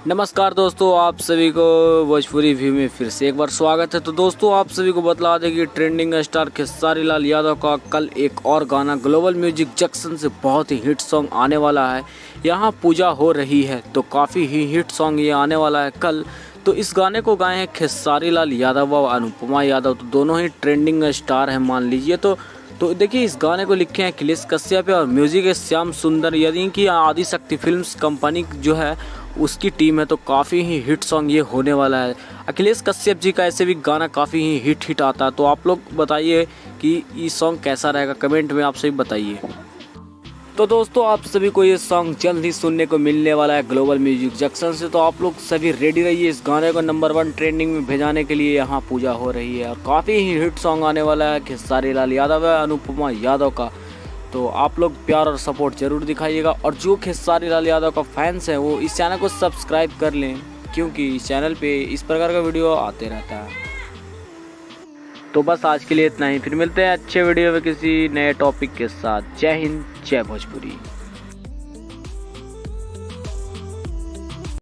नमस्कार दोस्तों, आप सभी को भोजपुरी व्यू में फिर से एक बार स्वागत है। तो दोस्तों, आप सभी को बतला दें कि ट्रेंडिंग स्टार खेसारी लाल यादव का कल एक और गाना ग्लोबल म्यूजिक जंक्शन से बहुत ही हिट सॉन्ग आने वाला है। यहाँ पूजा हो रही है, तो काफ़ी ही हिट सॉन्ग ये आने वाला है कल। तो इस गाने को गाए हैं खेसारी लाल यादव और अनुपमा यादव, तो दोनों ही ट्रेंडिंग स्टार हैं मान लीजिए। तो देखिए, इस गाने को लिखे हैं अखिलेश कश्यप और म्यूजिक है श्याम सुंदर, यानी कि आदिशक्ति फिल्म्स कंपनी जो है उसकी टीम है। तो काफ़ी ही हिट सॉन्ग ये होने वाला है। अखिलेश कश्यप जी का ऐसे भी गाना काफ़ी ही हिट आता है। तो आप लोग बताइए कि ये सॉन्ग कैसा रहेगा, कमेंट में आप सभी बताइए। तो दोस्तों, आप सभी को ये सॉन्ग जल्द ही सुनने को मिलने वाला है ग्लोबल म्यूजिक जंक्शन से। तो आप लोग सभी रेडी रहिए इस गाने को नंबर 1 ट्रेंडिंग में भेजाने के लिए। यहाँ पूजा हो रही है और काफ़ी ही हिट सॉन्ग आने वाला है खेसारी लाल यादव है अनुपमा यादव का। तो आप लोग प्यार और सपोर्ट जरूर दिखाइएगा, और जो खेसारी लाल यादव का फैंस है वो इस चैनल को सब्सक्राइब कर लें, क्योंकि इस चैनल पे इस प्रकार का वीडियो आते रहता है। तो बस आज के लिए इतना ही, फिर मिलते हैं अच्छे वीडियो में किसी नए टॉपिक के साथ। जय हिंद, जय भोजपुरी।